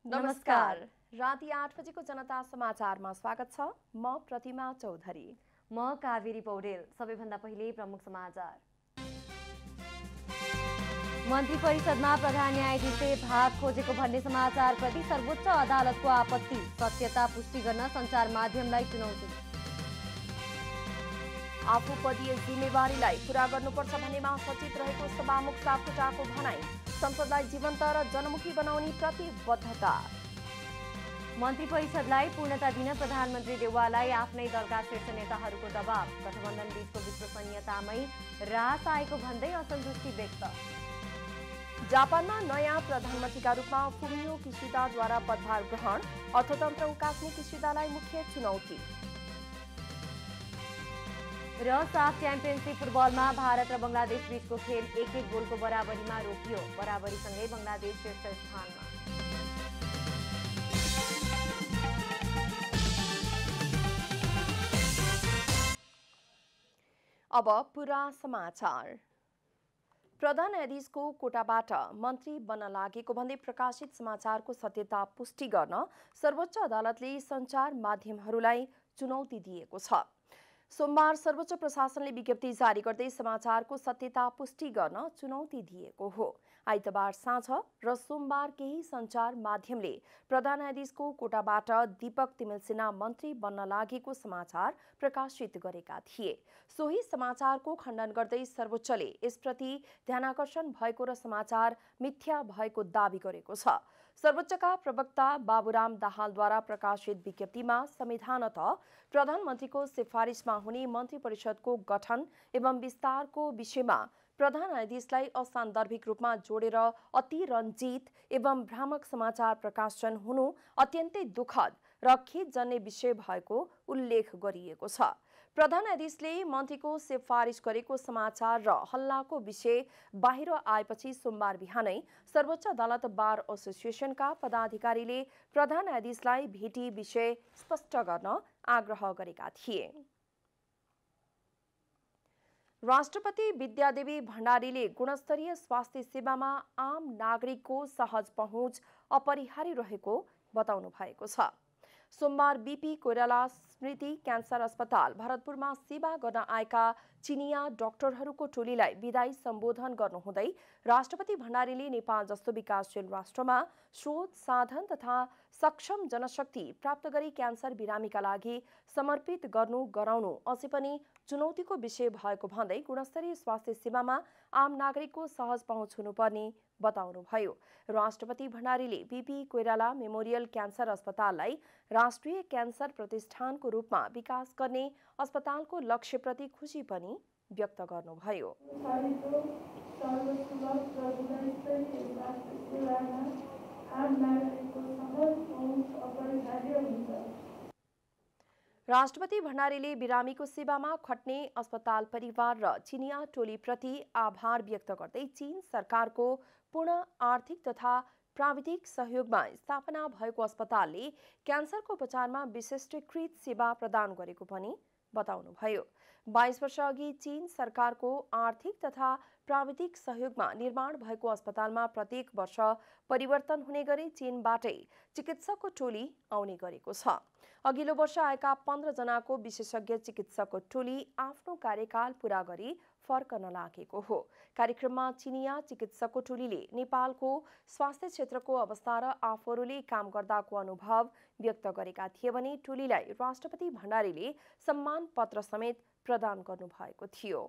नमस्कार। राति 8 बजेको जनता समाचारमा स्वागत छ। म प्रतिमा चौधरी। म कावेरी पौडेल। सबैभन्दा पहिले प्रमुख समाचार। मन्त्री परिषदमा प्रधान न्यायाधीशले भाग खोजेको भन्ने समाचारप्रति सर्वोच्च अदालतको आपत्ति। सत्यता पुष्टि गर्न सञ्चार माध्यमलाई चुनौती। आफू पदीय जिम्मेवारीलाई पूरा गर्नुपर्छ भन्नेमा सचेत रहेको सभामुख सापकोटाको भनाई। संसदलाई जीवन्त र जनमुखी बनाउने प्रतिबद्धता। मन्त्री परिषदलाई पूर्णता दिन प्रधानमन्त्री देउवालाई आफ्नै दलका शीर्ष नेताहरूको दबाव। गठबन्धन बीचको विश्वसनीयतामै ह्रास आएको भन्दै असन्तुष्टि व्यक्त। जापानमा नयाँ प्रधानमन्त्रीका रूपमा फुमियो किसिदाद्वारा पदभार ग्रहण। अर्थतन्त्र उकास्ने किसिदालाई मुख्य चुनौती। र साफ च्याम्पियनसिप फुटबलमा भारत र बङ्गलादेश बीचको खेल 1-1 गोलको बराबरीमा रोकियो। बराबरीसँगै बङ्गलादेश शीर्ष स्थानमा। अब पूरा समाचार। प्रधान न्यायाधीशको कोटाबाट मन्त्री बन्न लागेको भन्दै प्रकाशित समाचारको सत्यता पुष्टि गर्न सर्वोच्च अदालतले सञ्चार माध्यमहरूलाई चुनौती दिएको छ। सोमबार सर्वोच्च प्रशासनले विज्ञप्ति जारी गर्दै समाचारको सत्यता पुष्टि गर्न चुनौती दिएको हो। आइतबार साँझ र सोमबार केही सञ्चार माध्यमले प्रधान न्यायाधीशको कोटाबाट दीपक तिमिल सिन्हा मन्त्री बन्न लागेको समाचार प्रकाशित गरेका थिए। सोही समाचारको खण्डन गर्दै सर्वोच्चले यसप्रति ध्यानाकर्षण भएको र समाचार मिथ्या भएको दावी गरेको छ। सर्वोच्चका प्रवक्ता बाबुराम दाहालद्वारा प्रकाशित विज्ञप्तिमा संविधानतः प्रधानमन्त्रीको सिफारिसमा हुने मन्त्री परिषदको गठन एवं विस्तारको विषयमा प्रधान न्यायाधीशलाई असान्दर्भिक रूपमा जोडेर अतिरञ्जित एवं भ्रामक समाचार प्रकाशन हुनु अत्यन्तै दुःखद र खेदजन्य विषय भएको उल्लेख गरिएको छ। प्रधान न्यायाधीशले मन्त्रीको सिफारिस गरेको समाचार र हल्लाको विषय बाहिर आएपछि सोमबार बिहानै सर्वोच्च अदालत बार एसोसिएसनका पदाधिकारीले प्रधान न्यायाधीशलाई भेटी विषय स्पष्ट गर्न आग्रह गरेका थिए। राष्ट्रपति विद्यादेवी भण्डारीले गुणस्तरीय स्वास्थ्य सेवामा आम नागरिकको सहज पहुँच अपरिहार्य रहेको बताउनु भएको छ। सोमबार बीपी कोइराला स्मृति क्यान्सर अस्पताल भरतपुरमा सेवा गर्न आएका चिनिया डाक्टरहरूको टोलीलाई विदाई सम्बोधन गर्नुहुँदै राष्ट्रपति भण्डारीले नेपाल जस्तो विकासशील राष्ट्रमा स्रोत साधन तथा सक्षम जनशक्ति प्राप्त गरी क्यान्सर बिरामीका लागि समर्पित गराउनु अझै पनि चुनौतीको विषय भएको भन्दै गुणस्तरीय स्वास्थ्य सेवामा आम नागरिकको सहज पहुँच हुनुपर्ने बताउनुभयो। राष्ट्रपति भण्डारीले बीपी कोइराला मेमोरियल क्यान्सर अस्पताललाई राष्ट्रिय क्यान्सर प्रतिष्ठानको रूपमा विकास गर्ने अस्पतालको लक्ष्यप्रति खुसी पनि व्यक्त गर्नुभयो। राष्ट्रपति भण्डारीले बिरामीको सेवामा खट्ने अस्पताल परिवार र चिनिया टोलीप्रति आभार व्यक्त गर्दै चीन सरकारको पूर्ण आर्थिक तथा प्राविधिक सहयोगमा स्थापना भएको अस्पतालले क्यान्सरको उपचारमा विशिष्टीकृत सेवा प्रदान गरेको पनि बताउनुभयो। 22 वर्ष अघि चीन सरकारको आर्थिक तथा प्राविधिक सहयोगमा निर्माण भएको अस्पतालमा प्रत्येक वर्ष परिवर्तन हुने गरी चीनबाटै चिकित्सकको टोली आउने गरेको छ। अघिल्लो वर्ष आएका 15 जनाको विशेषज्ञ चिकित्सकको टोली आफ्नो कार्यकाल पूरा गरी फर्कन लागेको हो। कार्यक्रममा चिनिया चिकित्सकको टोलीले नेपालको स्वास्थ्य क्षेत्रको अवस्था र आफूहरूले काम गर्दाको अनुभव व्यक्त गरेका थिए भने टोलीलाई राष्ट्रपति भण्डारीले सम्मान पत्र समेत प्रदान गर्नुभएको थियो।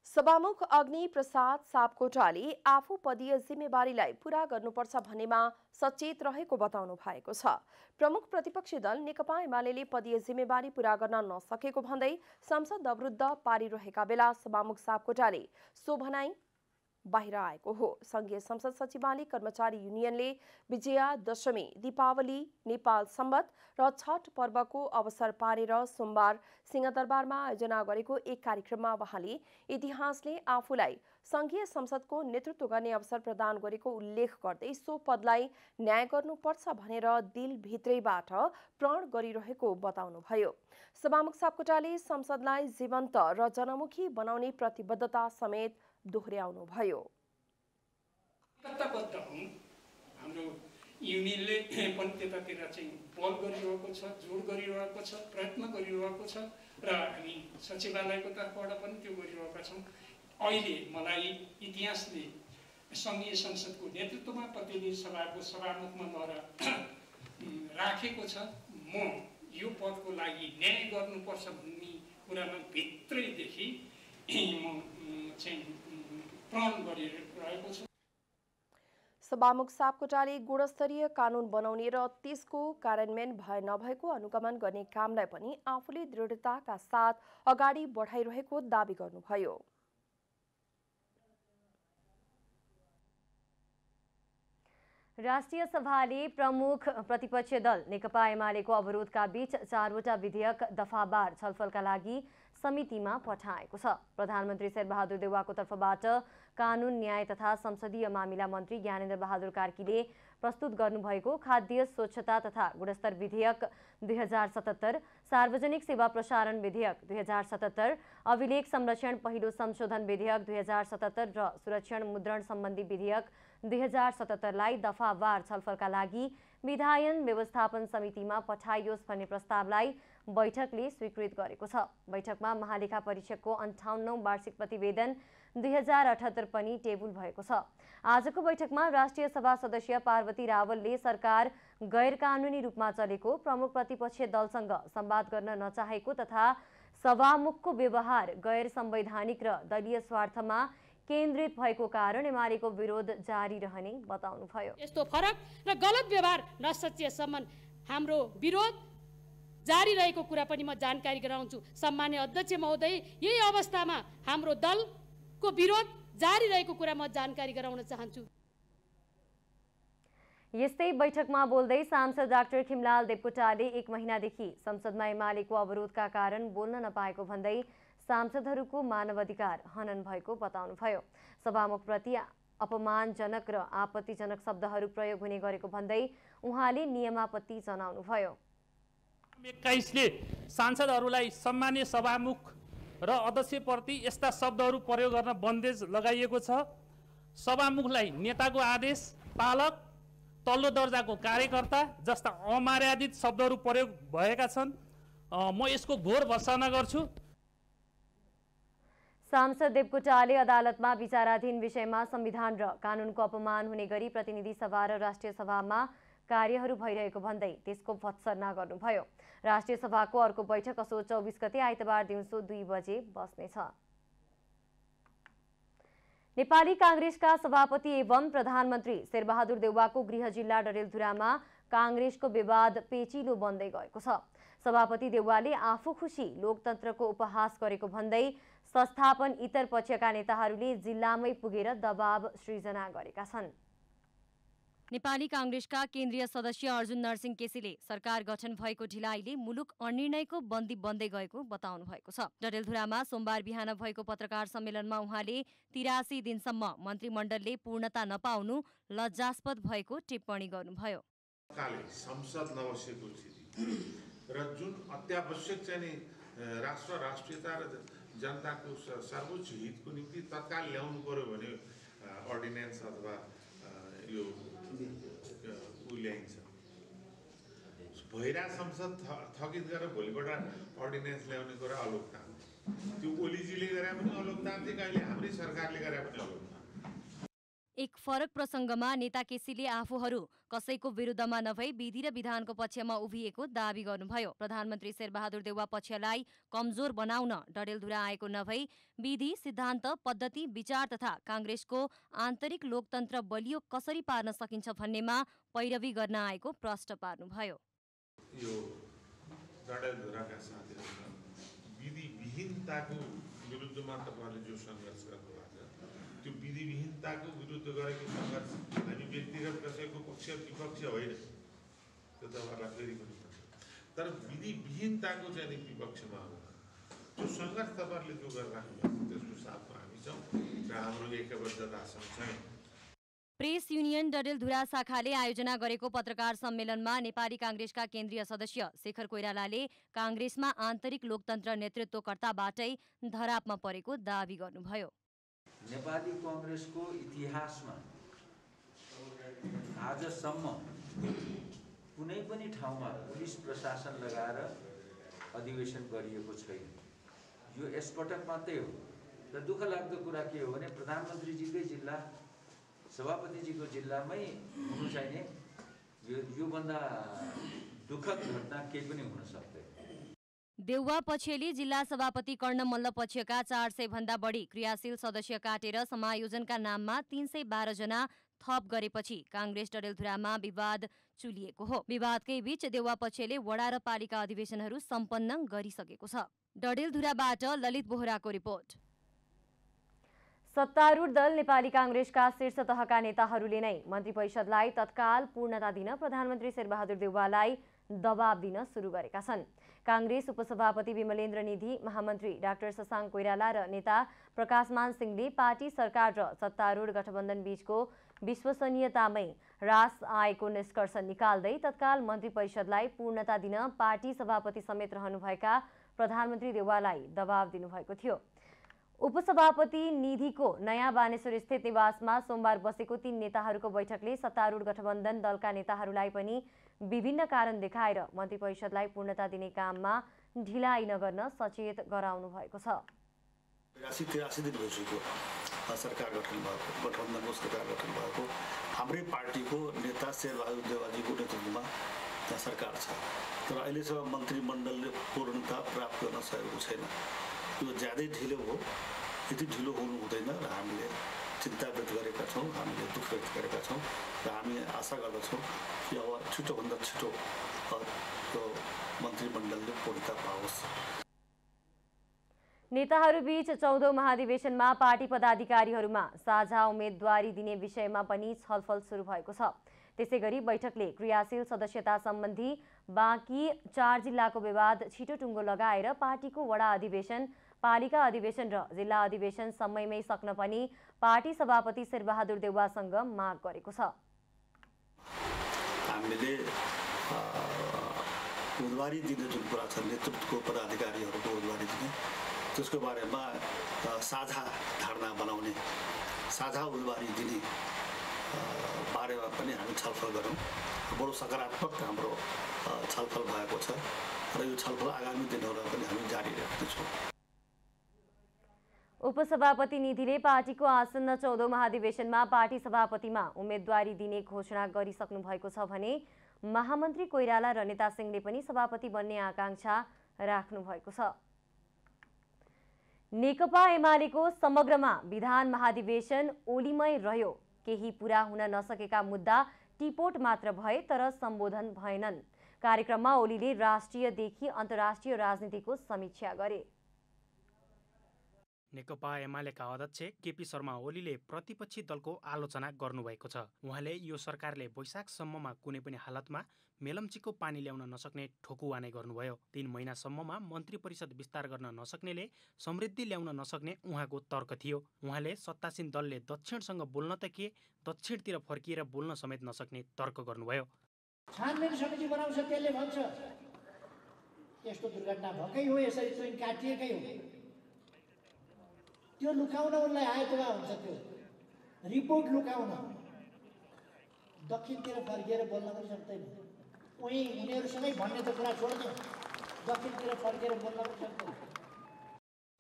सभामुख अग्नि प्रसाद सापकोटाले आफू पदीय जिम्मेवारीलाई पूरा गर्नुपर्छ भन्नेमा सचेत रहेको बताउनु भएको छ। प्रमुख प्रतिपक्षी दल नेकपा एमाले पदीय जिम्मेवारी पूरा गर्न नसकेको भन्दै संसद अवरुद्ध पारिरहेका बेला सभामुख सापकोटाले सो भनाई बाहिर आएको हो। संघीय संसद सचिवालय कर्मचारी युनियनले विजया दशमी, दीपावली, नेपाल सम्वत र छठ पर्वको अवसर पारेर सोमबार सिंहदरबारमा आयोजना गरेको एक कार्यक्रममा वहाँले इतिहासले आफूलाई संघीय संसदको नेतृत्व गर्ने अवसर प्रदान गरेको उल्लेख गर्दै सो पदलाई न्याय गर्नुपर्छ भनेर दिलभित्रैबाट प्रण गरिरहेको बताउनुभयो। सभामुख सापकोटाले संसदलाई जीवन्त र जनमुखी बनाउने प्रतिबद्धता समेत दोहोर्याउनुभयो। हाम्रो युनियनले पनि त्यतातिर चाहिँ पहल गरिरहेको छ, जोड गरिरहेको छ, प्रयत्न गरिरहेको छ र हामी सचिवालयको तर्फबाट पनि त्यो गरिरहेका छौँ। अहिले मलाई इतिहासले सङ्घीय संसदको नेतृत्वमा प्रतिनिधि सभाको सभामुखमा गएर राखेको छ। म यो पदको लागि न्याय गर्नुपर्छ भन्ने कुरामा भित्रैदेखि म चाहिँ प्रण गरिरहेको छु। सभामुख सापकोटाले गुणस्तरीय कानुन बनाउने र त्यसको कार्यान्वयन भए नभएको अनुगमन गर्ने कामलाई पनि आफूले दृढताका साथ अगाडि बढाइरहेको दावी गर्नुभयो। राष्ट्रिय सभाले प्रमुख प्रतिपक्ष दल नेकपा एमालेको अवरोधका बीच 4वटा विधेयक दफावार छलफलका लागि समितिमा पठाएको छ। प्रधानमन्त्री शेरबहादुर देउवाको तर्फबाट कानुन, न्याय तथा संसदीय मामिला मन्त्री ज्ञानेन्द्र बहादुर कार्कीले प्रस्तुत गर्नुभएको खाद्य स्वच्छता तथा गुणस्तर विधेयक 2077, सार्वजनिक सेवा प्रसारण विधेयक 2077, अभिलेख संरक्षण पहिलो संशोधन विधेयक 2077 र सुरक्षण मुद्रण सम्बन्धी विधेयक 2077लाई दफावार छलफलका लागि विधायन व्यवस्थापन समितिमा पठाइयोस् भन्ने प्रस्तावलाई बैठकले स्वीकृत गरेको छ। बैठकमा महालेखा परीक्षकको 58औं वार्षिक प्रतिवेदन 2078 पनि टेबुल भएको छ। आजको बैठकमा राष्ट्रिय सभा सदस्य पार्वती रावलले सरकार गैर कानुनी रूपमा चलेको, प्रमुख प्रतिपक्ष दलसँग संवाद गर्न नचाहेको तथा सभामुखको व्यवहार गैर संवैधानिक र दलीय स्वार्थमा केन्द्रित भएको कारण एमालेको विरोध जारी रहने बताउनुभयो। यस्तो फरक र गलत व्यवहार नसचिएसम्म हाम्रो विरोध जारी रहेको कुरा पनि म जानकारी गराउँछु। सम्मान्य अध्यक्ष महोदय, यही अवस्थामा हाम्रो दलको विरोध जारी रहेको कुरा म जानकारी गराउन चाहन्छु। यस्तै बैठकमा बोल्दै सांसद डाक्टर खिमलाल देवकोटाले 1 महिनादेखि संसदमा एमालेको अवरोधका कारण बोल्न नपाएको भन्दै सांसदहरूको मानवाधिकार हनन भएको बताउनुभयो। सभामुखप्रति अपमानजनक र आपत्तिजनक शब्दहरू प्रयोग हुने गरेको भन्दै उहाँले नियमापत्ति जनाउनुभयो। 21ले सांसदहरूलाई सम्मानीय सभामुख र अध्यक्षप्रति यस्ता शब्दहरू प्रयोग गर्न बन्देज लगाइएको छ। सभामुखलाई नेताको आदेश पालक, तल्लो दर्जाको कार्यकर्ता जस्ता अमर्यादित शब्दहरू प्रयोग भएका छन्। म यसको घोर भर्त्सना गर्छु। सांसद देवकोटाले अदालतमा विचाराधीन विषयमा संविधान र कानुनको अपमान हुने गरी प्रतिनिधि सभा र राष्ट्रिय सभामा कार्यहरू भइरहेको भन्दै त्यसको भत्सना गर्नुभयो। राष्ट्रिय सभाको अर्को बैठक असोज 24 गते आइतबार दिउँसो 2 बजे बस्नेछ। नेपाली कांग्रेसका सभापति एवं प्रधानमन्त्री शेरबहादुर देउवाको गृह जिल्ला डडेलधुरामा कांग्रेसको विवाद पेचिलो बन्दै गएको छ। सभापति देउवाले आफू खुसी लोकतन्त्रको उपहास गरेको भन्दै संस्थापन इतर पक्षका नेताहरूले जिल्लामै पुगेर दबाव सृजना गरेका छन्। नेपाली कांग्रेसका केन्द्रीय सदस्य अर्जुन नरसिंह केसीले सरकार गठन भएको ढिलाइले मुलुक अनिर्णयको बन्दी बन्दै गएको बताउनु भएको छ। डडेलधुरामा सोमबार बिहान भएको पत्रकार सम्मेलनमा उहाँले 83 दिनसम्म मन्त्रीमण्डलले पूर्णता नपाउनु लज्जास्पद भएको टिप्पणी गर्नुभयो। संसद नबसेको स्थिति र जुन अत्यावश्यक चाहिँ राष्ट्र, राष्ट्रियता र जनताको सर्वोच्च हितको निम्ति तत्काल ल्याउनु पर्यो भने अर्डिनेन्स अथवा यो ल्याइन्छ। भइरा संसद थगित गरेर भोलिपल्ट अर्डिनेन्स ल्याउने कुरा अलोकतान्त्रिक। त्यो ओलीजीले गरे पनि अलोकतान्त्रिक, अहिले हाम्रै सरकारले गरे पनि अलोकतान्त्रिक। एक फरक प्रसङ्गमा नेता केसीले आफूहरू कसैको विरुद्धमा नभई विधि र विधानको पक्षमा उभिएको दावी गर्नुभयो। प्रधानमन्त्री शेरबहादुर देउवा पक्षलाई कमजोर बनाउन डडेलधुरा आएको नभई विधि, सिद्धान्त, पद्धति, विचार तथा कांग्रेसको आन्तरिक लोकतन्त्र बलियो कसरी पार्न सकिन्छ भन्नेमा पैरवी गर्न आएको प्रश्न पार्नुभयो। यो डडेलधुराका साथीहरू विधिविहीनताको विरुद्धमा तपाईहरुले जो सङ्घर्ष गर्नुभएको त्यो विधिविहीनताको विरुद्ध गरेको सङ्घर्ष हामी व्यक्तिगत कसैको पक्ष विपक्ष होइन, त्यो तपाईँहरूलाई फेरि पनि पर्छ। तर विधिविहीनताको चाहिँ विपक्षमा हो त्यो सङ्घर्ष तपाईँहरूले जो गरिराख्नु भएको त्यसको साथमा हामी छौँ र हाम्रो एकबद्धता सँगसँगै। प्रेस युनियन डडेलधुरा शाखाले आयोजना गरेको पत्रकार सम्मेलनमा नेपाली कांग्रेसका केन्द्रीय सदस्य शेखर कोइरालाले कांग्रेसमा आन्तरिक लोकतन्त्र नेतृत्वकर्ताबाटै धरापमा परेको दावी गर्नुभयो। नेपाली कांग्रेसको इतिहासमा आजसम्म कुनै पनि ठाउँमा पुलिस प्रशासन लगाएर अधिवेशन गरिएको छैन। यो यसपटक मात्रै हो। र दुःख लाग्दो कुरा के हो भने प्रधानमन्त्रीजीकै जिल्ला, सभापतिजीको जिल्लामै हुनु चाहिने योभन्दा दुःखद घटना केही पनि हुन सक्दैन। देउवा पक्षले जिल्ला सभापति कर्ण मल्ल पक्षका 400 भन्दा बढी क्रियाशील सदस्य काटेर समायोजनका नाममा 312 जना थप गरेपछि काङ्ग्रेस डडेलधुरामा विवाद चुलिएको हो। विवादकै बीच देउवा पक्षले वडा र पालिका अधिवेशनहरू सम्पन्न गरिसकेको छ। डडेलधुराबाट ललित बोहराको रिपोर्ट। सत्तारूढ दल नेपाली काङ्ग्रेसका शीर्ष तहका नेताहरूले नै मन्त्री परिषदलाई तत्काल पूर्णता दिन प्रधानमन्त्री शेरबहादुर देउवालाई दबाब दिन सुरु गरेका छन्। काङ्ग्रेस उपसभापति विमलेन्द्र निधि, महामन्त्री डाक्टर शशाङ्क कोइराला र नेता प्रकाशमान सिंहले पार्टी सरकार र सत्तारूढ गठबन्धन बीचको विश्वसनीयतामै ह्रास आएको निष्कर्ष निकाल्दै तत्काल मन्त्री परिषदलाई पूर्णता दिन पार्टी सभापति समेत रहनुभएका प्रधानमन्त्री देउवालाई दबाब दिनुभएको थियो। उपसभापति निधिको नयाँ बानेश्वर स्थित निवासमा सोमबार बसेको 3 नेताहरूको बैठकले सत्तारूढ गठबन्धन दलका नेताहरूलाई पनि विभिन्न कारण देखाएर मन्त्री परिषदलाई पूर्णता दिने काममा ढिलाइ नगर्न सचेत गराउनु भएको छ। 83 दिन भइसक्यो सरकार गठन भएको, गठबन्धनको सरकार गठन भएको। हाम्रै पार्टीको नेता शेरबहादुर देउवाजीको नेतृत्वमा त्यहाँ सरकार छ, तर अहिलेसम्म मन्त्रीमण्डलले पूर्णता प्राप्त गर्न सकेको छैन। यो ज्यादै ढिलो हो। यति ढिलो हुनु हुँदैन र हामीले चिन्ता व्यक्त गरेका छौँ, हामीले दुःख व्यक्त गरेका छौँ र हामी आशा गर्दछौँ कि अब छिटोभन्दा छिटो यो मन्त्रीमण्डलले पूर्णता पाओस्। नेताहरूबीच 14औं महाधिवेशनमा पार्टी पदाधिकारीहरूमा साझा उम्मेदवारी दिने विषयमा पनि छलफल सुरु भएको छ। त्यसैगरी बैठकले क्रियाशील सदस्यता सम्बन्धी बाँकी 4 जिल्लाको विवाद छिटो टुङ्गो लगाएर पार्टीको वडा अधिवेशन, पालिका अधिवेशन र जिल्ला अधिवेशन समयमै सक्न पनि पार्टी सभापति शेरबहादुर देउवासँग माग गरेको छ। हामीले उम्मेदवारी दिने जुन कुरा छ, नेतृत्वको पदाधिकारीहरूको उम्मेदवारी दिने, त्यसको बारेमा साझा धारणा बनाउने, साझा उम्मेदवारी दिने बारेमा पनि हामी छलफल गरौँ। बडो सकारात्मक हाम्रो छलफल भएको छ र यो छलफल आगामी दिनहरूमा पनि हामी जारी राख्नेछौँ। उपसभापति निधिले पार्टीको आसन्न 14औं महाधिवेशनमा पार्टी सभापतिमा उम्मेदवारी दिने घोषणा गरिसक्नु भएको छ भने महामन्त्री कोइराला र नेता सिंहले पनि सभापति बन्ने आकांक्षा राख्नु भएको छ। नेकपा एमालेको समग्रमा विधान महाधिवेशन ओलीमय रह्यो। केही पूरा हुन नसकेका मुद्दा टिपोट मात्र भए तर सम्बोधन भएनन्। कार्यक्रममा ओलीले राष्ट्रियदेखि अन्तर्राष्ट्रिय राजनीतिको समीक्षा गरे। नेकपा एमालेका अध्यक्ष केपी शर्मा ओलीले प्रतिपक्षी दलको आलोचना गर्नुभएको छ। उहाँले यो सरकारले वैशाखसम्ममा कुनै पनि हालतमा मेलम्चीको पानी ल्याउन नसक्ने ठोकुवा नै गर्नुभयो। 3 महिनासम्ममा मन्त्री परिषद विस्तार गर्न नसक्नेले समृद्धि ल्याउन नसक्ने उहाँको तर्क थियो। उहाँले सत्तासीन दलले दक्षिणसँग बोल्न त के, दक्षिणतिर फर्किएर बोल्न समेत नसक्ने तर्क गर्नुभयो। छानबिन समिति बनाउँछ, त्यसले भन्छ यस्तो दुर्घटना भएकै हो, यसरी चुइन काटिएकै हो। त्यो लुकाउन उनलाई आयतमा हुन्छ। त्यो रिपोर्ट लुकाउन दक्षिणतिर फर्किएर बोल्न पनि सक्दैन। उही उनीहरूसँगै भन्ने त कुरा छोड्दैन, दक्षिणतिर फर्किएर बोल्न पनि सक्दैन।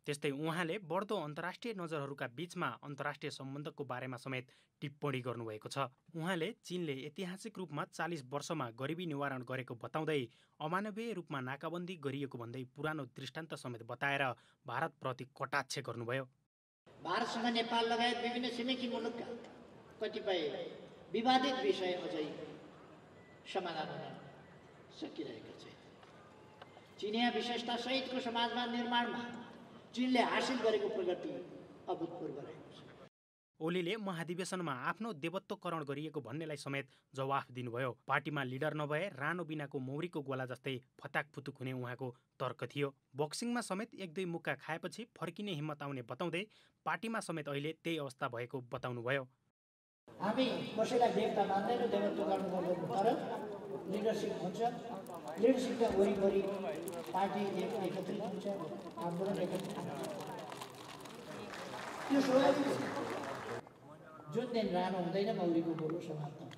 त्यस्तै उहाँले बढ्दो अन्तर्राष्ट्रिय नजरहरूका बीचमा अन्तर्राष्ट्रिय सम्बन्धको बारेमा समेत टिप्पणी गर्नुभएको छ। उहाँले चीनले ऐतिहासिक रूपमा 40 वर्षमा गरिबी निवारण गरेको बताउँदै अमानवीय रूपमा नाकाबन्दी गरिएको भन्दै पुरानो दृष्टान्त समेत बताएर भारतप्रति कटाक्ष गर्नुभयो। भारतसँग नेपाल लगायत विभिन्न छिमेकी मुलुकका कतिपय विवादित विषय अझै समाधान हुन सकिरहेका छैन। चिनिया विशेषता सहितको समाजवाद निर्माणमा चीनले हासिल गरेको प्रगति अभूतपूर्व रहेको छ। ओलीले महाधिवेशनमा आफ्नो देवत्वकरण गरिएको भन्नेलाई समेत जवाफ दिनुभयो। पार्टीमा लिडर नभए रानो बिनाको मौरीको गोला जस्तै फताकफुतुक हुने उहाँको तर्क थियो। बक्सिङमा समेत 1-2 मुक्का खाएपछि फर्किने हिम्मत आउने बताउँदै पार्टीमा समेत अहिले त्यही अवस्था भएको बताउनुभयो। हामी कसैलाई देवता मान्दैनौँ, देवत्वकरण गर्दैनौँ, तर लिडरसिप हुन्छ। लिडरसिपका वरिपरि पार्टी एकत्रित हुन्छ, आन्दोलन एकत्रित हुन्छ। त्यो स्वाभाविक जुन दिन रानो हुँदैन मौरीको गोलो समाप्त हुन्छ।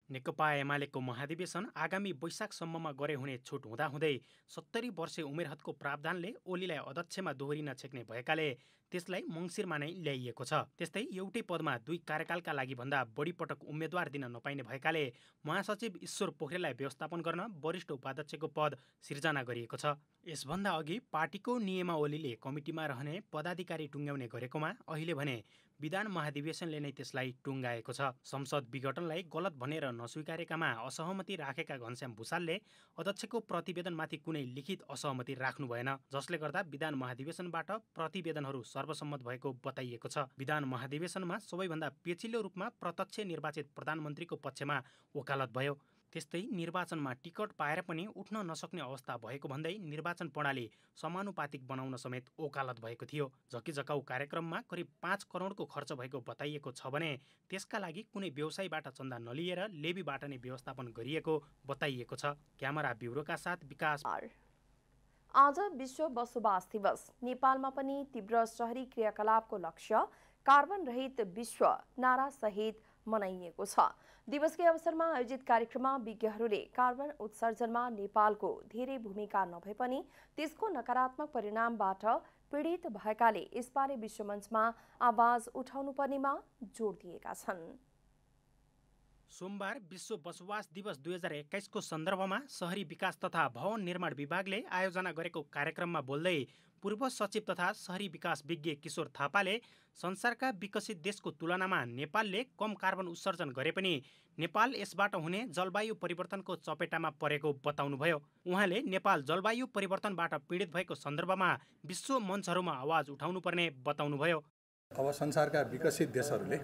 नेकपा एमालेको महाधिवेशन आगामी वैशाखसम्ममा गरे हुने छुट हुँदाहुँदै 70 वर्षे उमेर हदको प्रावधानले ओलीलाई अध्यक्षमा दोहोरिन छेक्ने भएकाले त्यसलाई मङ्सिरमा नै ल्याइएको छ। त्यस्तै एउटै पदमा 2 कार्यकालका लागि भन्दा बढी पटक उम्मेद्वार दिन नपाइने भएकाले महासचिव ईश्वर पोखरेललाई व्यवस्थापन गर्न वरिष्ठ उपाध्यक्षको पद सिर्जना गरिएको छ। यसभन्दा अघि पार्टीको नियमावलीले कमिटीमा रहने पदाधिकारी टुङ्ग्याउने गरेकोमा अहिले भने विधान महाधिवेशनले नै त्यसलाई टुङ्गाएको छ। संसद विघटनलाई गलत भनेर नस्वीकारेकामा असहमति राखेका घनश्याम भुसालले अध्यक्षको प्रतिवेदनमाथि कुनै लिखित असहमति राख्नु भएन, जसले गर्दा विधान महाधिवेशनबाट प्रतिवेदनहरू सर्वसम्मत भएको बताइएको छ। विधान महाधिवेशनमा सबैभन्दा पेचिलो रूपमा प्रत्यक्ष निर्वाचित प्रधानमन्त्रीको पक्षमा वकालत भयो। त्यस्तै निर्वाचनमा टिकट पाएर पनि उठ्न नसक्ने अवस्था भएको भन्दै निर्वाचन प्रणाली समानुपातिक बनाउन समेत वकालत भएको थियो। झकिझकाउ कार्यक्रममा करिब 5 करोडको खर्च भएको बताइएको छ भने त्यसका लागि कुनै व्यवसायीबाट चन्दा नलिएर लेबीबाट नै व्यवस्थापन गरिएको बताइएको छ। क्यामेरा ब्युरोका साथ विकास। आज विश्व बसोबास दिवस। नेपालमा पनि तीव्र शहरी क्रियाकलापको लक्ष्य कार्बन रहित विश्व नारा सहित मनाइएको छ। दिवसकै अवसरमा आयोजित कार्यक्रममा विज्ञहरूले कार्बन उत्सर्जनमा नेपालको धेरै भूमिका नभए पनि त्यसको नकारात्मक परिणामबाट पीडित भएकाले यसबारे विश्वमञ्चमा आवाज उठाउनु पर्नेमा जोड दिएका छन्। सोमबार विश्व बसोबास दिवस 2021 को सन्दर्भमा शहरी विकास तथा भवन निर्माण विभागले आयोजना गरेको कार्यक्रममा बोल्दै पूर्व सचिव तथा शहरी विकास विज्ञ किशोर थापाले संसारका विकसित देशको तुलनामा नेपालले कम कार्बन उत्सर्जन गरे पनि नेपाल यसबाट हुने जलवायु परिवर्तनको चपेटामा परेको बताउनुभयो। उहाँले नेपाल जलवायु परिवर्तनबाट पीडित भएको सन्दर्भमा विश्व मञ्चहरूमा आवाज उठाउनुपर्ने बताउनुभयो। अब संसारका विकसित देशहरूले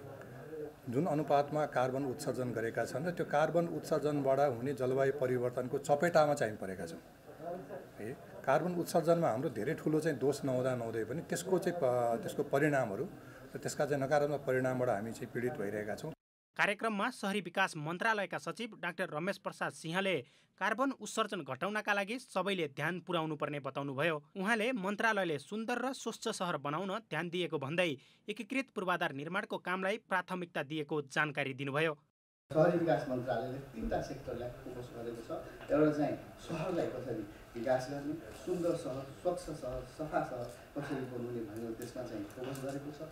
जुन अनुपातमा कार्बन उत्सर्जन गरेका छन् र त्यो कार्बन उत्सर्जनबाट हुने जलवायु परिवर्तनको चपेटामा चाहिँ परेका छौँ। है, कार्बन उत्सर्जनमा हाम्रो धेरै ठुलो चाहिँ दोष नहुँदै पनि त्यसको परिणामहरू र त्यसका चाहिँ नकारात्मक परिणामबाट हामी चाहिँ पीडित भइरहेका छौँ। कार्यक्रममा शहरी विकास मन्त्रालयका सचिव डाक्टर रमेश प्रसाद सिंहले कार्बन उत्सर्जन घटाउनका लागि सबैले ध्यान पुर्याउनु पर्ने बताउनुभयो। उहाँले मन्त्रालयले सुन्दर र स्वच्छ सहर बनाउन ध्यान दिएको भन्दै एकीकृत पूर्वाधार निर्माणको कामलाई प्राथमिकता दिएको जानकारी दिनुभयो। शहरी विकास मन्त्रालयले 3टा सेक्टरलाई फोकस गरेको छ। एउटा चाहिँ सहरलाई कसरी विकास गर्ने, सुन्दर सहर, स्वच्छ सहर, सफा सहर कसरी बनाउने भनेर त्यसमा चाहिँ फोकस गरेको छ।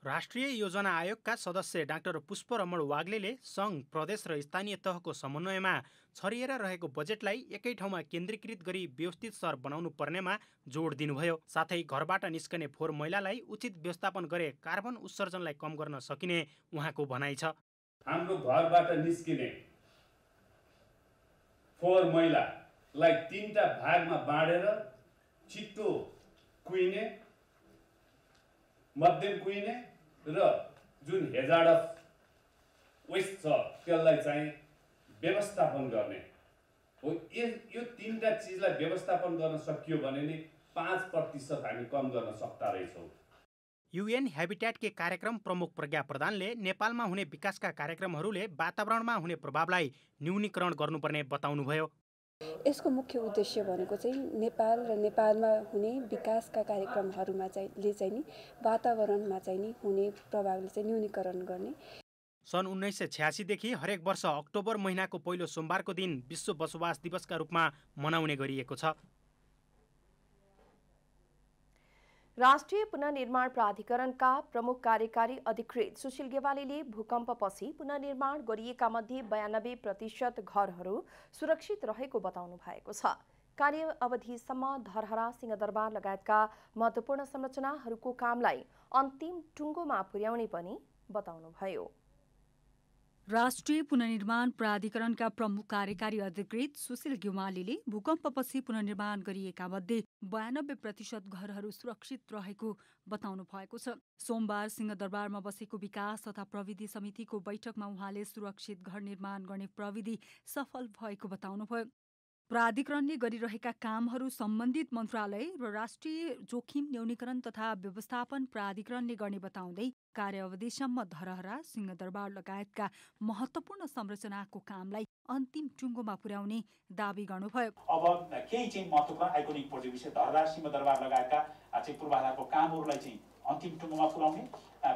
राष्ट्रिय योजना आयोगका सदस्य डाक्टर पुष्परमण वाग्लेले सङ्घ, प्रदेश र स्थानीय तहको समन्वयमा छरिएर रहेको बजेटलाई एकै ठाउँमा केन्द्रीकृत गरी व्यवस्थित सहर बनाउनु पर्नेमा जोड दिनुभयो। साथै घरबाट निस्कने फोहोर मैलालाई उचित व्यवस्थापन गरे कार्बन उत्सर्जनलाई कम गर्न सकिने उहाँको भनाइ छ। हाम्रो घरबाट निस्किने फोहोर मैलालाई 3टा भागमा बाँडेर छिटो कुहिने, मध्यम कुहिने र जुन हेजार्ड अफ वेस्ट छ त्यसलाई चाहिँ व्यवस्थापन गर्ने हो। यो 3टा चिजलाई व्यवस्थापन गर्न सकियो भने नि 5% हामी कम गर्न सक्दा रहेछौँ। UN हेबिटेटकै कार्यक्रम प्रमुख प्रज्ञा प्रधानले नेपालमा हुने विकासका कार्यक्रमहरूले वातावरणमा हुने प्रभावलाई न्यूनीकरण गर्नुपर्ने बताउनुभयो। यसको मुख्य उद्देश्य भनेको चाहिँ नेपाल र नेपालमा हुने विकासका कार्यक्रमहरूमा चाहिँ नि वातावरणमा चाहिँ नि हुने प्रभावले चाहिँ न्यूनीकरण गर्ने। सन् 1986 देखि हरेक वर्ष अक्टोबर महिनाको पहिलो सोमबारको दिन विश्व बसोबास दिवसका रूपमा मनाउने गरिएको छ। राष्ट्रिय पुनर्निर्माण प्राधिकरणका प्रमुख कार्यकारी अधिकृत सुशील गेवालीले भूकम्पपछि पुनर्निर्माण गरिएका मध्ये 92% घरहरू सुरक्षित रहेको बताउनु भएको छ। कार्य अवधिसम्म धरहरा, सिंहदरबार लगायतका महत्त्वपूर्ण संरचनाहरूको कामलाई अन्तिम टुङ्गोमा पुर्याउने पनि बताउनुभयो। राष्ट्रिय पुनर्निर्माण प्राधिकरणका प्रमुख कार्यकारी अधिकृत सुशील गेवालीले भूकम्पपछि पुनर्निर्माण गरिएका मध्ये 92% घरहरू सुरक्षित रहेको बताउनु भएको छ। सोमबार सिंहदरबारमा बसेको विकास तथा प्रविधि समितिको बैठकमा उहाँले सुरक्षित घर निर्माण गर्ने प्रविधि सफल भएको बताउनुभयो। प्राधिकरणले गरिरहेका कामहरू सम्बन्धित मन्त्रालय र राष्ट्रिय जोखिम न्यूनीकरण तथा व्यवस्थापन प्राधिकरणले गर्ने बताउँदै कार्य अवधिसम्म धरहरा, सिंहदरबार लगायतका महत्त्वपूर्ण संरचनाको कामलाई अन्तिम टुङ्गोमा पुर्याउने दावी गर्नुभयो। अब केही चाहिँ महत्त्वपूर्ण आइकोनिक प्रोजेक्ट विषय धरहरा, सिंहदरबार लगायतका चाहिँ पूर्वाधारको कामहरूलाई चाहिँ अन्तिम टुङ्गोमा पुर्याउने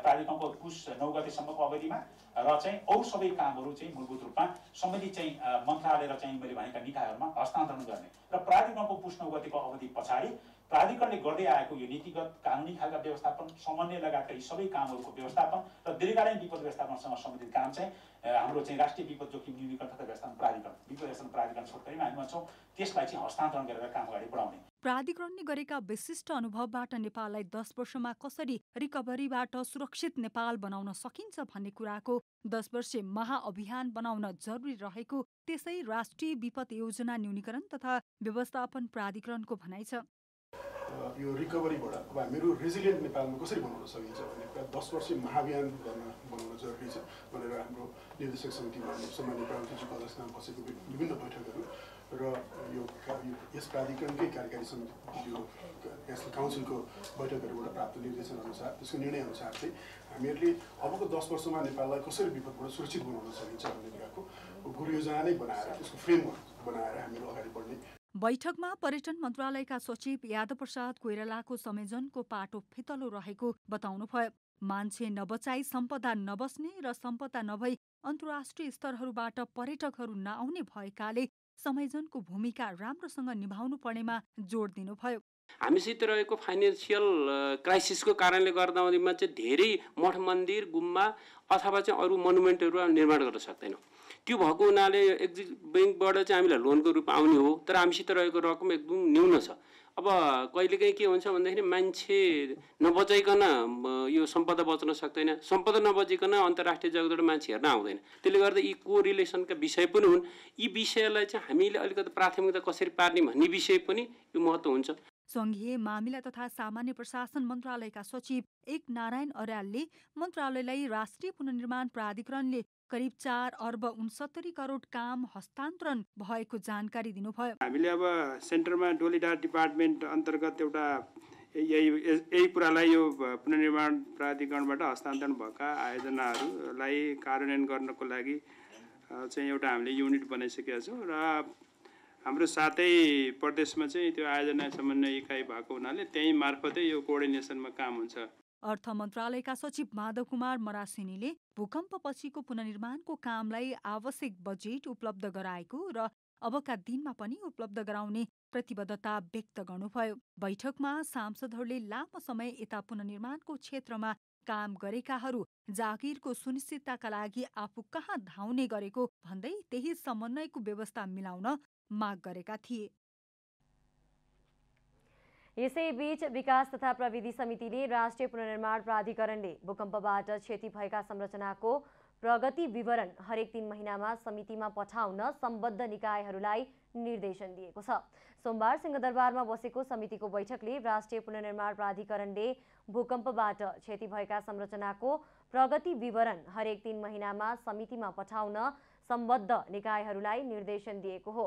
प्राधिकरणको पुस 9 गतेसम्मको अवधिमा र चाहिँ अरू सबै कामहरू चाहिँ मूलभूत रूपमा सम्बन्धित चाहिँ मन्त्रालय र चाहिँ मैले भनेका निकायहरूमा हस्तान्तरण गर्ने र प्राधिकरणको पुस 9 गतेको अवधि पछाडि प्राधिकरणले गर्दै आएको यो नीतिगत कानुनी खालका व्यवस्थापन समन्वय लगायतका यी सबै कामहरूको व्यवस्थापन र दीर्घकालीन विपद व्यवस्थापनसँग सम्बन्धित काम चाहिँ हाम्रो चाहिँ राष्ट्रिय विपद जोखिम न्यूनीकरण तथा व्यवस्थापन प्राधिकरण विपद व्यवस्थापन प्राधिकरण छोटकरीमा हामी भन्छौँ त्यसलाई चाहिँ हस्तान्तरण गरेर काम अगाडि बढाउने। प्राधिकरणले गरेका विशिष्ट अनुभवबाट नेपाललाई 10 वर्षमा कसरी रिकभरीबाट सुरक्षित नेपाल बनाउन सकिन्छ भन्ने कुराको 10 वर्षे महाअभियान बनाउन जरुरी रहेको त्यसै राष्ट्रिय विपद योजना न्यूनीकरण तथा व्यवस्थापन प्राधिकरणको भनाइ छ। यो रिकभरीबाट अब हामीहरू रेजिलियन्ट नेपालमा कसरी बनाउन सकिन्छ भन्ने 10 वर्षीय महाअभियान बनाउन जरुरी छ भनेर हाम्रो निर्देशक समितिमा सम्माननीय प्रधानमन्त्रीजीको अध्यक्षतामा बसेको विभिन्न बैठकहरू र यो यस प्राधिकरणकै कार्यकारी समिति यो नेसनल काउन्सिलको बैठकहरूबाट प्राप्त निर्देशन अनुसार त्यसको निर्णय अनुसार चाहिँ हामीहरूले अबको 10 वर्षमा नेपाललाई कसरी विपदबाट सुरक्षित बनाउन सकिन्छ भन्ने कुराको गुरुयोजना नै बनाएर त्यसको फ्रेमवर्क बनाएर हामीहरू अगाडि बढ्ने। बैठकमा पर्यटन मन्त्रालयका सचिव यादव प्रसाद कोइरालाको संयोजनको पाटो फितलो रहेको बताउनुभयो। मान्छे नबचाई सम्पदा नबस्ने र सम्पदा नभई अन्तर्राष्ट्रिय स्तरहरूबाट पर्यटकहरू नआउने भएकाले संयोजनको भूमिका राम्रोसँग निभाउनु पर्नेमा जोड दिनुभयो। हामीसित रहेको फाइनेन्सियल क्राइसिसको कारणले गर्दामा चाहिँ धेरै मठ मन्दिर गुम्बा अथवा चाहिँ अरू मोनुमेन्टहरू निर्माण गर्न सक्दैनौँ। त्यो भएको हुनाले एक्जिट ब्याङ्कबाट चाहिँ हामीलाई लोनको रूपमा आउने हो, तर हामीसित रहेको रकम एकदम न्यून छ। अब कहिलेकाहीँ के हुन्छ भन्दाखेरि मान्छे नबचाइकन यो सम्पदा बच्न सक्दैन, सम्पदा नबचिकन अन्तर्राष्ट्रिय जगतबाट मान्छे हेर्न आउँदैन। त्यसले गर्दा यी कोरिलेसनका विषय पनि हुन्। यी विषयलाई चाहिँ हामीले अलिकति प्राथमिकता कसरी पार्ने भन्ने विषय पनि यो महत्त्व हुन्छ। संघीय मामिला तथा सामान्य प्रशासन मन्त्रालयका सचिव एक नारायण अर्यालले मन्त्रालयलाई राष्ट्रिय पुनर्निर्माण प्राधिकरणले करिब 4 अर्ब 69 करोड काम हस्तान्तरण भएको जानकारी दिनुभयो। हामीले अब सेन्टरमा डोलीडार डिपार्टमेन्ट अन्तर्गत एउटा यही कुरालाई यो पुनर्निर्माण प्राधिकरणबाट हस्तान्तरण भएका आयोजनाहरूलाई कार्यान्वयन गर्नको लागि चाहिँ एउटा हामीले युनिट बनाइसकेका छौँ र हाम्रो साथै प्रदेशमा चाहिँ त्यो आयोजना समन्वय इकाइ भएको हुनाले त्यही मार्फतै यो कोअर्डिनेसनमा काम हुन्छ। अर्थ मन्त्रालयका सचिव माधव कुमार मरासिनीले भूकम्पपछिको पुनर्निर्माणको कामलाई आवश्यक बजेट उपलब्ध गराएको र अबका दिनमा पनि उपलब्ध गराउने प्रतिबद्धता व्यक्त गर्नुभयो। बैठकमा सांसदहरूले लामो समय यता पुनर्निर्माणको क्षेत्रमा काम गरेकाहरू जागिरको सुनिश्चितताका लागि आफू कहाँ धाउने गरेको भन्दै त्यही समन्वयको व्यवस्था मिलाउन माग गरेका थिए। यसैबीच विकास तथा प्रविधि समितिले राष्ट्रिय पुनर्निर्माण प्राधिकरणले भूकम्पबाट क्षति भएका संरचनाको प्रगति विवरण हरेक 3 महिनामा समितिमा पठाउन सम्बद्ध निकायहरूलाई निर्देशन दिएको छ। सोमबार सिंहदरबारमा बसेको समितिको बैठकले राष्ट्रिय पुनर्निर्माण प्राधिकरणले भूकम्पबाट क्षति भएका संरचनाको प्रगति विवरण हरेक 3 महिनामा समितिमा पठाउन सम्बद्ध निकायहरूलाई निर्देशन दिएको हो।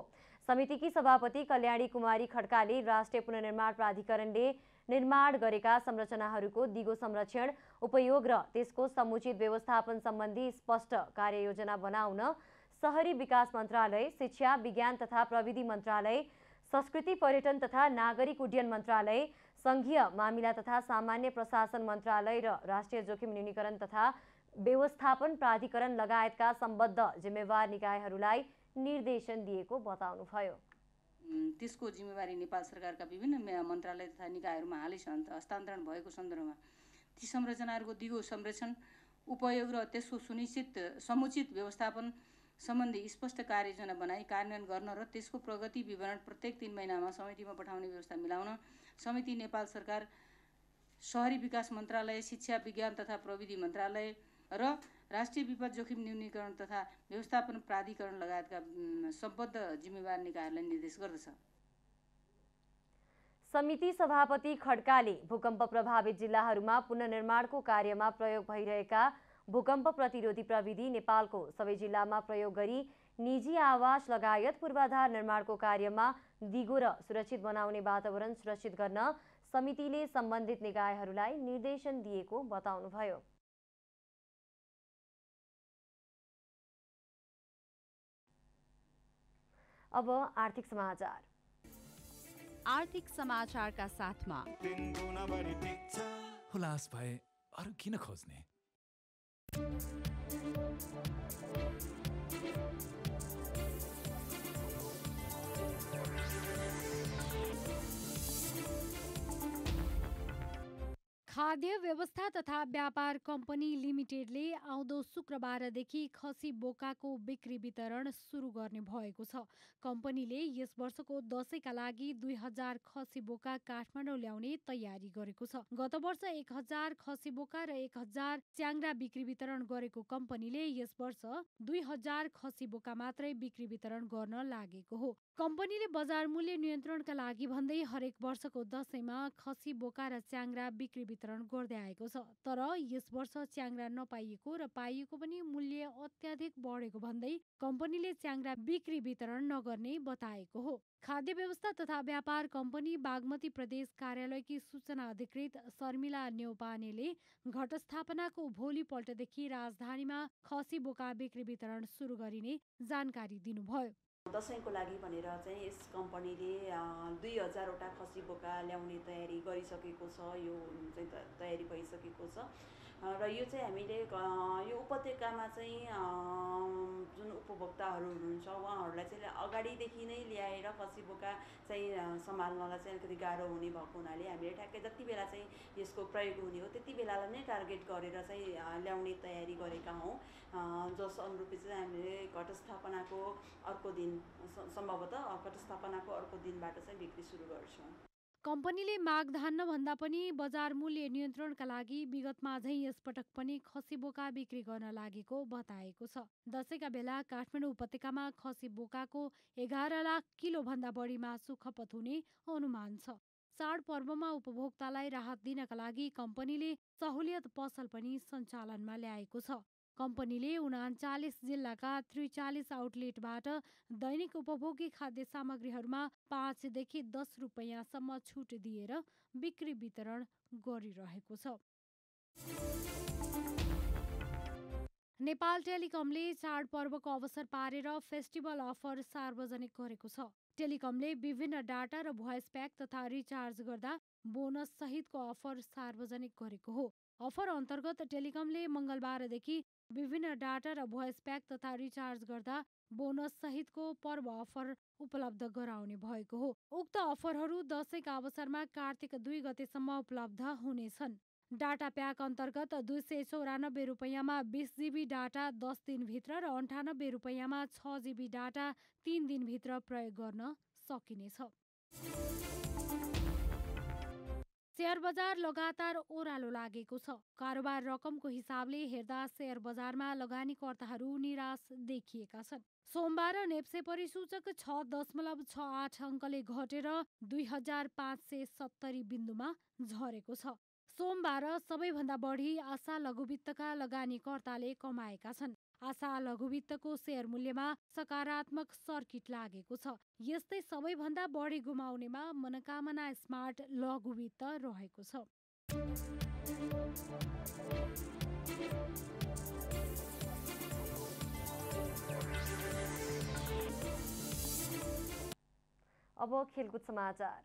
समितिकी सभापति कल्याणी कुमारी खड्काले राष्ट्रिय पुनर्निर्माण प्राधिकरणले निर्माण गरेका संरचनाहरूको दिगो संरक्षण, उपयोग र त्यसको समुचित व्यवस्थापन सम्बन्धी स्पष्ट कार्ययोजना बनाउन शहरी विकास मन्त्रालय, शिक्षा, विज्ञान तथा प्रविधि मन्त्रालय, संस्कृति पर्यटन तथा नागरिक उड्डयन मन्त्रालय, संघीय मामिला तथा सामान्य प्रशासन मन्त्रालय र राष्ट्रिय जोखिम न्यूनीकरण तथा व्यवस्थापन प्राधिकरण लगायतका सम्बद्ध जिम्मेवार निकायहरूलाई निर्देशन दिएको बताउनुभयो। त्यसको जिम्मेवारी नेपाल सरकारका विभिन्न मन्त्रालय तथा निकायहरूमा हालै हस्तान्तरण भएको सन्दर्भमा ती संरचनाहरूको दिगो संरक्षण, उपयोग र त्यसको समुचित व्यवस्थापन सम्बन्धी स्पष्ट कार्ययोजना बनाई कार्यान्वयन गर्न र त्यसको प्रगति विवरण प्रत्येक 3 महिनामा समितिमा पठाउने व्यवस्था मिलाउन समिति नेपाल सरकार, शहरी विकास मन्त्रालय, शिक्षा, विज्ञान तथा प्रविधि मन्त्रालय र राष्ट्रिय विपद जोखिम न्यूनीकरण तथा व्यवस्थापन प्राधिकरण लगायतका सम्बद्ध जिम्मेवार निकायहरूलाई निर्देश गर्दछ। समिति सभापति खड्काले भूकम्प प्रभावित जिल्लाहरूमा पुनर्निर्माणको कार्यमा प्रयोग भइरहेका भूकम्प प्रतिरोधी प्रविधि नेपालको सबै जिल्लामा प्रयोग गरी निजी आवास लगायत पूर्वाधार निर्माणको कार्यमा दिगो र सुरक्षित बनाउने वातावरण सुरक्षित गर्न समितिले सम्बन्धित निकायहरूलाई निर्देशन दिएको बताउनुभयो। अब आर्थिक समाचार। आर्थिक समाचारका साथमा उल्लास भए अरू किन खोज्ने? खाद्य व्यवस्था तथा व्यापार कम्पनी लिमिटेडले आउँदो शुक्रबारदेखि खसी बोकाको बिक्री वितरण सुरु गर्ने भएको छ। कम्पनीले यस वर्षको दशैँका लागि 2000 खसी बोका काठमाडौँ ल्याउने तयारी गरेको छ। गत वर्ष 1000 खसी बोका र 1000 च्याङ्रा बिक्री वितरण गरेको कम्पनीले यस वर्ष 2000 खसी बोका मात्रै बिक्री वितरण गर्न लागेको हो। कम्पनीले बजार मूल्य नियन्त्रणका लागि भन्दै हरेक वर्षको दशैँमा खसी बोका र च्याङ्रा बिक्री वितरण गर्दै आएको छ। तर यस वर्ष च्याङ्रा नपाइएको र पाइएको पनि मूल्य अत्याधिक बढेको भन्दै कम्पनीले च्याङ्रा बिक्री वितरण नगर्ने बताएको हो। खाद्य व्यवस्था तथा व्यापार कम्पनी बागमती प्रदेश कार्यालयकी सूचना अधिकृत शर्मिला न्यौपानेले घटस्थापनाको भोलिपल्टदेखि राजधानीमा खसी बोका बिक्री वितरण सुरु गरिने जानकारी दिनुभयो। दशैँको लागि भनेर चाहिँ यस कम्पनीले 2000वटा खसी बोका ल्याउने तयारी गरिसकेको छ। यो चाहिँ तयारी भइसकेको छ र यो चाहिँ हामीले यो उपत्यकामा चाहिँ जुन उपभोक्ताहरू हुनुहुन्छ उहाँहरूलाई चाहिँ अगाडिदेखि नै ल्याएर खसी बोका चाहिँ सम्हाल्नलाई चाहिँ अलिकति गाह्रो हुने भएको हुनाले हामीले ठ्याक्कै जति बेला चाहिँ यसको प्रयोग हुने हो त्यति बेलालाई नै टार्गेट गरेर चाहिँ ल्याउने तयारी गरेका हौँ। जस अनुरूपी चाहिँ हामीले घटस्थापनाको अर्को दिन सम्भवतः घटस्थापनाको अर्को दिनबाट चाहिँ बिक्री सुरु गर्छौँ। कम्पनीले माग धान्नभन्दा पनि बजार मूल्य नियन्त्रणका लागि विगतमा झैँ यसपटक पनि खसी बोका बिक्री गर्न लागेको बताएको छ। दशैँका बेला काठमाडौँ उपत्यकामा खसी बोकाको 11 लाख किलोभन्दा बढी मासु खपत हुने अनुमान छ। चाडपर्वमा उपभोक्तालाई राहत दिनका लागि कम्पनीले सहुलियत पसल पनि सञ्चालनमा ल्याएको छ। कम्पनीले 39 जिल्लाका 43 आउटलेटबाट दैनिक उपभोग्य खाद्य सामग्रीहरूमा 5 देखि 10 रुपैयाँसम्म छुट दिएर बिक्री वितरण गरिरहेको छ। नेपाल टेलिकमले चाडपर्वको अवसर पारेर फेस्टिभल अफर सार्वजनिक गरेको छ। टेलिकमले विभिन्न डाटा र भोइस प्याक तथा रिचार्ज गर्दा बोनस सहितको अफर सार्वजनिक गरेको हो। अफर अन्तर्गत टेलिकमले मङ्गलबारदेखि विभिन्न डाटा र भोइस प्याक तथा रिचार्ज गर्दा बोनस सहितको पर्व अफर उपलब्ध गराउने भएको हो। उक्त अफरहरू दशैँका अवसरमा कार्तिक 2 गतेसम्म उपलब्ध हुनेछन्। डाटा प्याक अन्तर्गत 294 रुपैयाँमा 20 GB डाटा 10 दिनभित्र र 98 रुपैयाँमा 6 GB डाटा 3 दिनभित्र प्रयोग गर्न सकिनेछ। शेयर बजार लगातार ओह्रालो लागेको छ। कारोबार रकमको हिसाबले हेर्दा शेयर बजारमा लगानीकर्ताहरू निराश देखिएका छन्। सोमबार नेप्से परिसूचक 6.68 अङ्कले घटेर 2570 बिन्दुमा झरेको छ। सोमबार सबैभन्दा बढी आशा लघुवित्तका लगानीकर्ताले कमाएका छन्। आशा लघुवित्तको शेयर मूल्यमा सकारात्मक सर्किट लागेको छ। यस्तै सबैभन्दा बढी गुमाउनेमा मनोकामना स्मार्ट लघुवित्त रहेको छ। अब खेलकुद समाचार।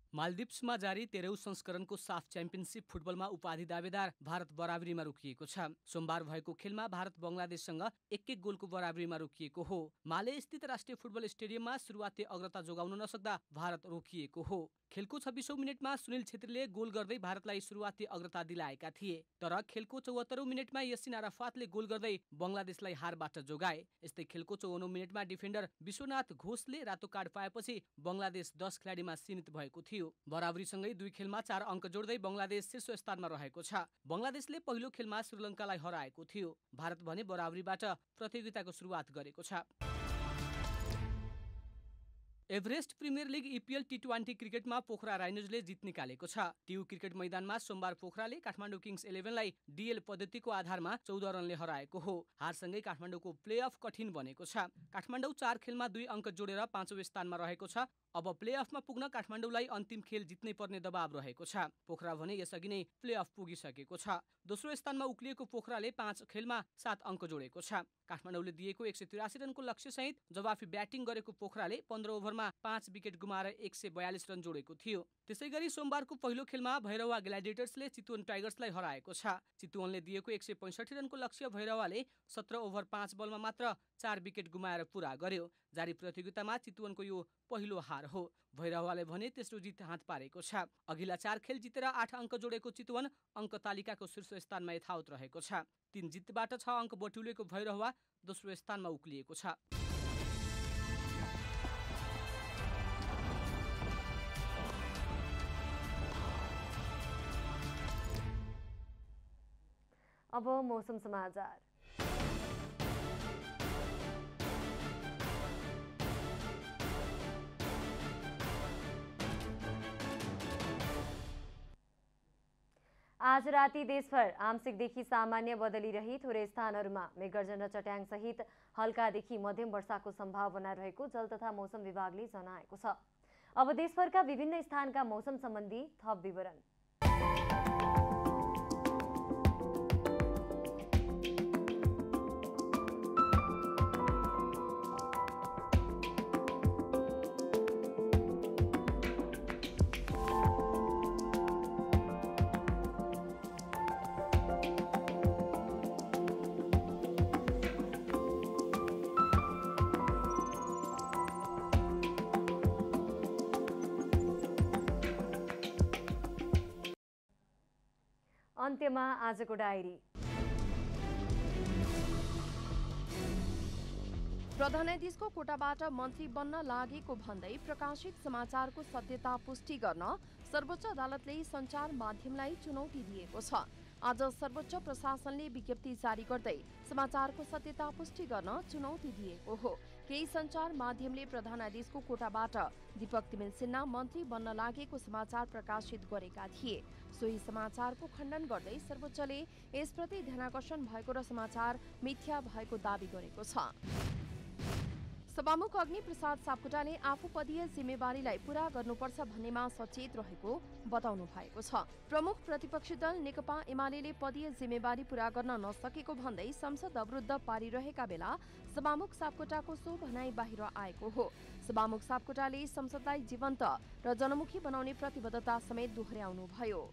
मालदिप्समा जारी 13औं संस्करणको साफ च्याम्पियनसिप फुटबलमा उपाधि दावेदार भारत बराबरीमा रोकिएको छ। सोमबार भएको खेलमा भारत बङ्गलादेशसँग 1-1 गोलको बराबरीमा रोकिएको हो। माले स्थित राष्ट्रिय फुटबल स्टेडियममा सुरुवाती अग्रता जोगाउन नसक्दा भारत रोकिएको हो। खेलको 26औं मिनेटमा सुनिल छेत्रीले गोल गर्दै भारतलाई सुरुवाती अग्रता दिलाएका थिए। तर खेलको 74औं मिनेटमा यसिन आराफातले गोल गर्दै बङ्गलादेशलाई हारबाट जोगाए। यस्तै खेलको 54औं मिनेटमा डिफेन्डर विश्वनाथ घोषले रातो कार्ड पाएपछि बङ्गलादेश 10 खेलाडीमा सीमित भएको थियो। बराबरीसँगै 2 खेलमा 4 अङ्क जोड्दै बङ्गलादेश शीर्ष स्थानमा रहेको छ। बङ्गलादेशले पहिलो खेलमा श्रीलङ्कालाई हराएको थियो। भारत भने बराबरीबाट प्रतियोगिताको सुरुवात गरेको छ। Everest premier league EPL T20 क्रिकेटमा पोखरा राइनोजले जित निकालेको छ। टियु क्रिकेट मैदानमा सोमबार पोखराले काठमाडौँ किङ्स 11लाई DL पद्धतिको आधारमा 14 रनले हराएको हो। हारसँगै काठमाडौँको प्लेअफ कठिन बनेको छ। काठमाडौँ 4 खेलमा 2 अङ्क जोडेर 5औं स्थानमा रहेको छ। अब प्लेअफमा पुग्न काठमाडौँलाई अन्तिम खेल जित्नै पर्ने दबाव रहेको छ। पोखरा भने यसअघि नै प्लेअफ पुगिसकेको छ। दोस्रो स्थानमा उक्लिएको पोखराले 5 खेलमा 7 अङ्क जोडेको छ। काठमाडौँले दिएको 183 रनको लक्ष्यसहित जवाफी ब्याटिङ गरेको पोखराले 15 ओभरमा 5 विकेट गुमाएर 142 रन जोडेको थियो। त्यसैगरी सोमबारको पहिलो खेलमा भैरवा ग्ल्याडिएटर्सले चितवन टाइगर्सलाई हराएको छ। चितवनले दिएको 165 रनको लक्ष्य भैरवाले 17 ओभर 5 बलमा मात्र 4 विकेट गुमाएर पूरा गर्यो। जारी प्रतियोगितामा चितवनको यो पहिलो हार हो। भैरवाले भने तेस्रो जित हात पारेको छ। अघिल्ला 4 खेल जितेर 8 अङ्क जोडेको चितवन अङ्क तालिकाको शीर्ष स्थानमा यथावत रहेको छ। 3 जितबाट 6 अङ्क बटुलेको भैरवा दोस्रो स्थानमा उक्लिएको छ। अब मौसम समाचार। आज राति देशभर आंशिकदेखि सामान्य बदली रही थोरै स्थानहरूमा मेघगर्जन र चट्याङ सहित हल्कादेखि मध्यम वर्षाको सम्भावना रहेको जल तथा मौसम विभागले जनाएको छ। अब देशभरका विभिन्न स्थानका मौसम सम्बन्धी थप विवरण। अन्त्यमा आजको डायरी। प्रधान न्यायाधीशको कोटाबाट मन्त्री बन्न लागेको भन्दै प्रकाशित समाचारको सत्यता पुष्टि गर्न सर्वोच्च अदालतले सञ्चार माध्यमलाई चुनौती दिएको छ। आज सर्वोच्च प्रशासनले विज्ञप्ति जारी गर्दै समाचारको सत्यता पुष्टि गर्न चुनौती दिएको हो। केही सञ्चार माध्यमले प्रधान न्यायाधीशको कोटाबाट दीपक तिमिल सिन्हा मन्त्री बन्न लागेको समाचार प्रकाशित गरेका थिए। सोही समाचारको खण्डन गर्दै सर्वोच्चले यसप्रति ध्यानाकर्षण भएको र समाचार मिथ्या भएको दावी गरेको छ। सभामुख अग्नि प्रसाद सापकोटाले आफू पदीय जिम्मेवारीलाई पूरा गर्नुपर्छ भन्नेमा सचेत रहेको बताउनु भएको छ। प्रमुख प्रतिपक्षी दल नेकपा एमाले पदीय जिम्मेवारी पूरा गर्न नसकेको भन्दै संसद अवरुद्ध पारिरहेका बेला सभामुख सापकोटाको सो भनाई बाहिर आएको हो। सभामुख सापकोटाले संसदलाई जीवन्त र जनमुखी बनाउने प्रतिबद्धता समेत दोहोर्याउनुभयो।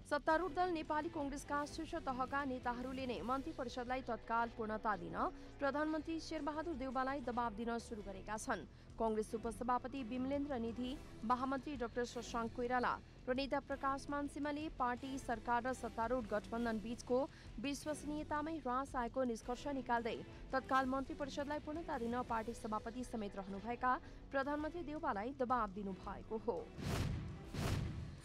सत्तारूढ दल नेपाली कांग्रेसका शीर्ष तहका नेताहरूले नै मन्त्री परिषदलाई तत्काल पूर्णता दिन प्रधानमन्त्री शेरबहादुर देउवालाई दबाव दिन सुरु गरेका छन्। कांग्रेस उपसभापति विमलेन्द्र निधि, महामन्त्री डाक्टर शशाङ्क कोइराला र नेता प्रकाश मानसिंहले पार्टी सरकार र सत्तारूढ गठबन्धन बीचको विश्वसनीयतामै ह्रास आएको निष्कर्ष निकाल्दै तत्काल मन्त्री परिषदलाई पूर्णता दिन पार्टी सभापति समेत रहनुभएका प्रधानमन्त्री देउवालाई दबाव दिनुभएको हो।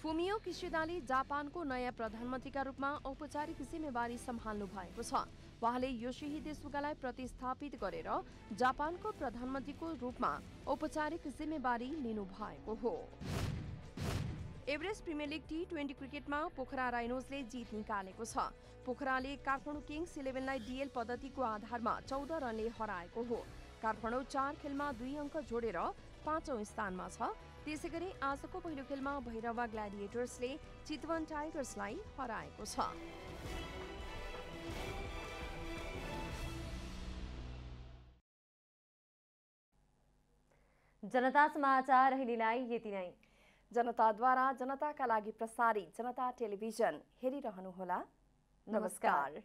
फुमियो किसिडाले जापानको नयाँ प्रधानमन्त्रीका रूपमा औपचारिक जिम्मेवारी सम्हाल्नु भएको छ। उहाँले योशिहिदे सुगालाई प्रतिस्थापित गरेर जापानको प्रधानमन्त्रीको रूपमा औपचारिक जिम्मेवारी लिनु भएको हो। एभरेस्ट प्रिमियर लिग T20 क्रिकेटमा पोखरा राइनोजले जित निकालेको छ। पोखराले काठमाडौँ किङ्स 11लाई DL पद्धतिको आधारमा 14 रनले हराएको हो। काठमाडौँ 4 खेलमा 2 अङ्क जोडेर 5औं स्थानमा छ। त्यसैगरी आजको पहिलो खेलमा भैरवा ग्ल्याडिएटर्सले चितवन टाइगर्सलाई हराएको छ। जनता समाचार अहिलेलाई यति नै। जनताद्वारा जनताका लागि प्रसारित जनता टेलिभिजन हेरिरहनुहोला। नमस्कार।